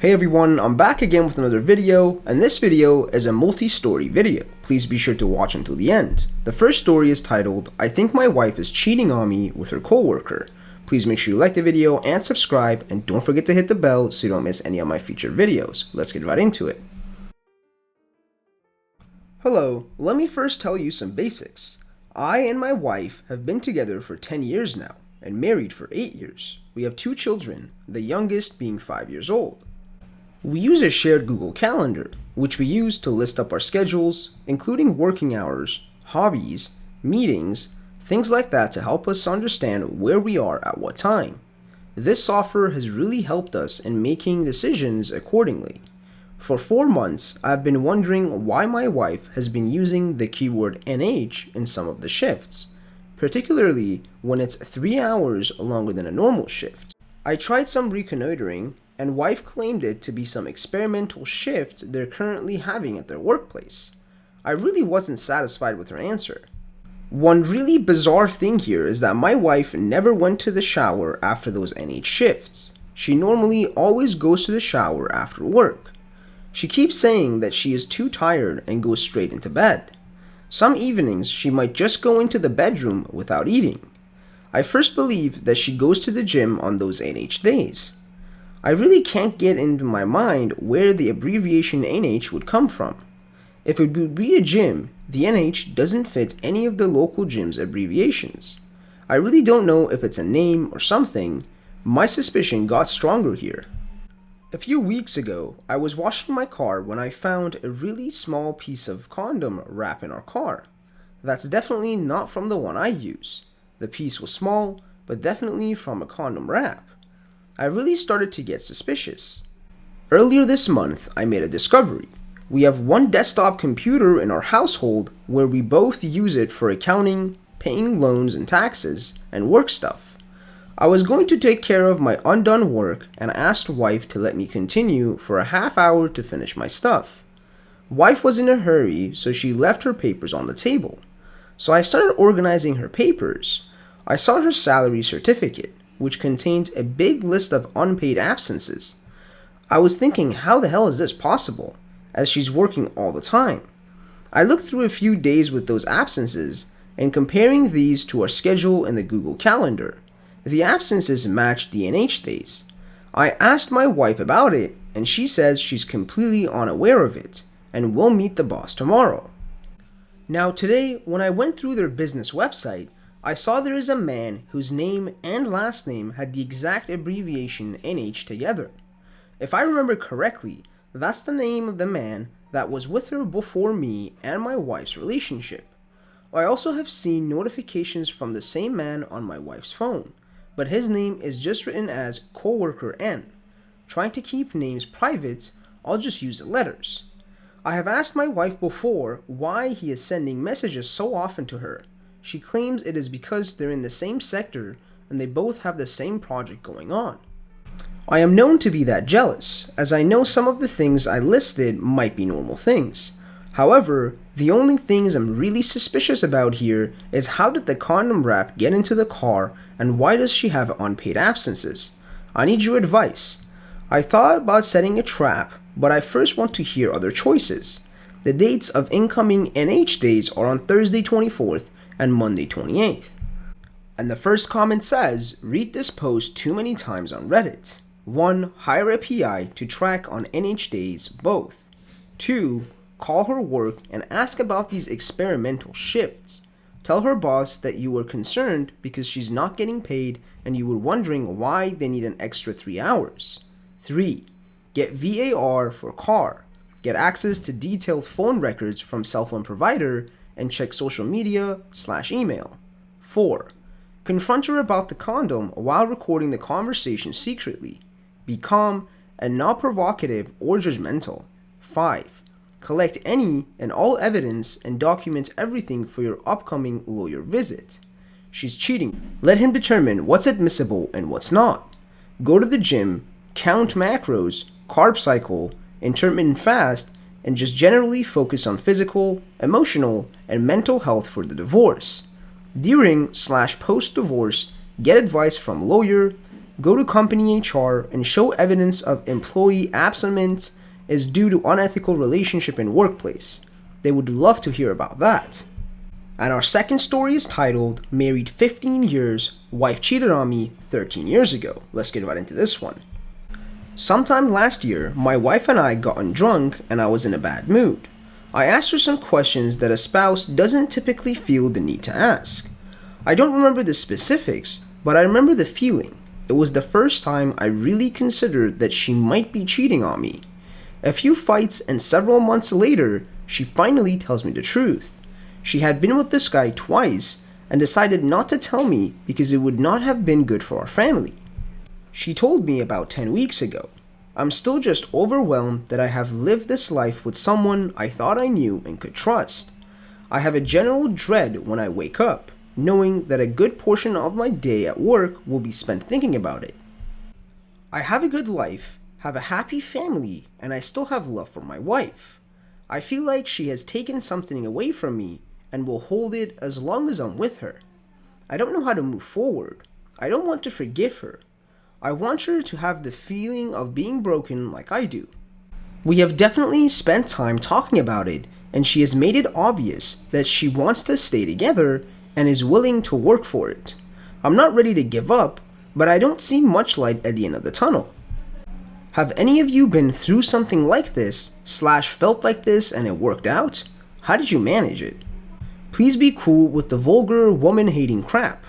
Hey everyone, I'm back again with another video, and this video is a multi-story video. Please be sure to watch until the end. The first story is titled, I think my wife is cheating on me with her coworker. Please make sure you like the video and subscribe, and don't forget to hit the bell so you don't miss any of my future videos. Let's get right into it. Hello, let me first tell you some basics. I and my wife have been together for 10 years now, and married for 8 years. We have 2 children, the youngest being 5 years old. We use a shared Google Calendar, which we use to list up our schedules, including working hours, hobbies, meetings, things like that to help us understand where we are at what time. This software has really helped us in making decisions accordingly. For 4 months, I've been wondering why my wife has been using the keyword NH in some of the shifts, particularly when it's 3 hours longer than a normal shift. I tried some reconnoitering, and wife claimed it to be some experimental shift they're currently having at their workplace. I really wasn't satisfied with her answer. One really bizarre thing here is that my wife never went to the shower after those NH shifts. She normally always goes to the shower after work. She keeps saying that she is too tired and goes straight into bed. Some evenings she might just go into the bedroom without eating. I first believe that she goes to the gym on those NH days. I really can't get into my mind where the abbreviation NH would come from. If it would be a gym, the NH doesn't fit any of the local gyms' abbreviations. I really don't know if it's a name or something. My suspicion got stronger here. A few weeks ago, I was washing my car when I found a really small piece of condom wrap in our car. That's definitely not from the one I use. The piece was small, but definitely from a condom wrap. I really started to get suspicious. Earlier this month, I made a discovery. We have one desktop computer in our household where we both use it for accounting, paying loans and taxes, and work stuff. I was going to take care of my undone work and asked wife to let me continue for a half hour to finish my stuff. Wife was in a hurry, so she left her papers on the table. So I started organizing her papers. I saw her salary certificate, which contained a big list of unpaid absences. I was thinking, how the hell is this possible, as she's working all the time? I looked through a few days with those absences, and comparing these to our schedule in the Google Calendar, the absences matched the NH days. I asked my wife about it, and she says she's completely unaware of it, and will meet the boss tomorrow. Now today, when I went through their business website, I saw there is a man whose name and last name had the exact abbreviation NH together. If I remember correctly, that's the name of the man that was with her before me and my wife's relationship. I also have seen notifications from the same man on my wife's phone, but his name is just written as coworker N. Trying to keep names private, I'll just use the letters. I have asked my wife before why he is sending messages so often to her. She claims it is because they're in the same sector and they both have the same project going on. I am known to be that jealous, as I know some of the things I listed might be normal things. However, the only things I'm really suspicious about here is how did the condom wrap get into the car and why does she have unpaid absences? I need your advice. I thought about setting a trap, but I first want to hear other choices. The dates of incoming NH days are on Thursday 24th and Monday 28th. And the first comment says, read this post too many times on Reddit. 1. Hire a PI to track on NH days both. 2. Call her work and ask about these experimental shifts. Tell her boss that you were concerned because she's not getting paid and you were wondering why they need an extra 3 hours. 3. Get VAR for car. Get access to detailed phone records from cell phone provider and check social media/email. 4. Confront her about the condom while recording the conversation secretly. Be calm and not provocative or judgmental. 5. Collect any and all evidence and document everything for your upcoming lawyer visit. She's cheating. Let him determine what's admissible and what's not. Go to the gym, count macros, carb cycle, intermittent fast, and just generally focus on physical, emotional, and mental health for the divorce. During/post divorce, get advice from lawyer, go to company HR and show evidence of employee absence is due to unethical relationship in workplace. They would love to hear about that. And our second story is titled, Married 15 Years, Wife Cheated on Me 13 Years Ago. Let's get right into this one. Sometime last year, my wife and I gotten drunk and I was in a bad mood. I asked her some questions that a spouse doesn't typically feel the need to ask. I don't remember the specifics, but I remember the feeling. It was the first time I really considered that she might be cheating on me. A few fights and several months later, she finally tells me the truth. She had been with this guy twice and decided not to tell me because it would not have been good for our family. She told me about 10 weeks ago. I'm still just overwhelmed that I have lived this life with someone I thought I knew and could trust. I have a general dread when I wake up, knowing that a good portion of my day at work will be spent thinking about it. I have a good life, have a happy family, and I still have love for my wife. I feel like she has taken something away from me and will hold it as long as I'm with her. I don't know how to move forward. I don't want to forgive her. I want her to have the feeling of being broken like I do. We have definitely spent time talking about it, and she has made it obvious that she wants to stay together and is willing to work for it. I'm not ready to give up, but I don't see much light at the end of the tunnel. Have any of you been through something like this / felt like this and it worked out? How did you manage it? Please be cool with the vulgar woman-hating crap.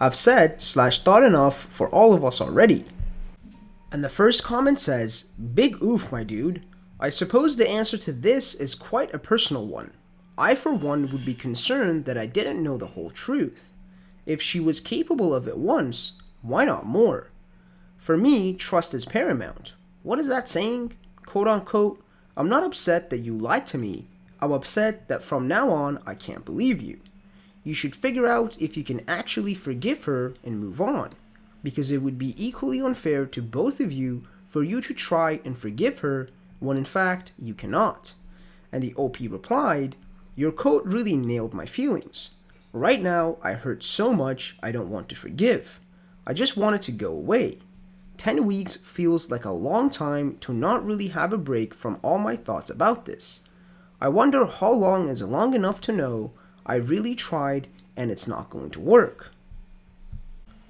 I've said / thought enough for all of us already. And the first comment says, big oof, my dude. I suppose the answer to this is quite a personal one. I, for one, would be concerned that I didn't know the whole truth. If she was capable of it once, why not more? For me, trust is paramount. What is that saying? Quote unquote, I'm not upset that you lied to me. I'm upset that from now on, I can't believe you. You should figure out if you can actually forgive her and move on, because it would be equally unfair to both of you for you to try and forgive her when in fact you cannot. And the OP replied, your quote really nailed my feelings. Right now, I hurt so much I don't want to forgive. I just want it to go away. 10 weeks feels like a long time to not really have a break from all my thoughts about this. I wonder how long is long enough to know I really tried and it's not going to work.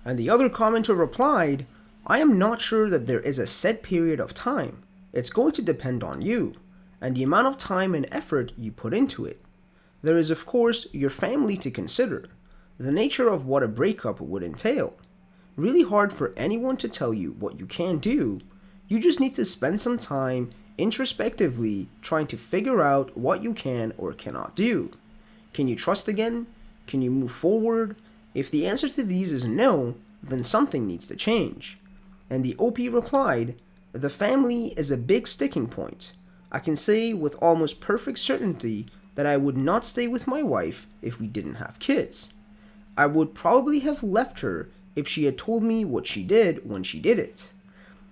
And the other commenter replied, I am not sure that there is a set period of time. It's going to depend on you and the amount of time and effort you put into it. There is, of course, your family to consider, the nature of what a breakup would entail. Really hard for anyone to tell you what you can do. You just need to spend some time introspectively trying to figure out what you can or cannot do. Can you trust again? Can you move forward? If the answer to these is no, then something needs to change. And the OP replied, the family is a big sticking point. I can say with almost perfect certainty that I would not stay with my wife if we didn't have kids. I would probably have left her if she had told me what she did when she did it.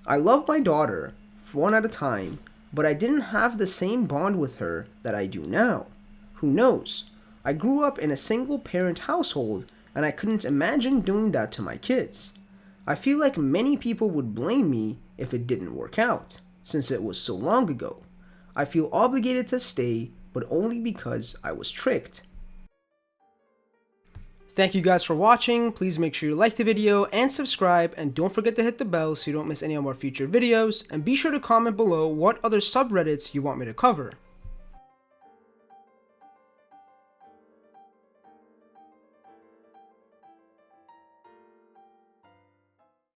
I love my daughter, one at a time, but I didn't have the same bond with her that I do now. Who knows? I grew up in a single-parent household, and I couldn't imagine doing that to my kids. I feel like many people would blame me if it didn't work out, since it was so long ago. I feel obligated to stay, but only because I was tricked. Thank you guys for watching. Please make sure you like the video and subscribe, and don't forget to hit the bell so you don't miss any of our future videos, and be sure to comment below what other subreddits you want me to cover.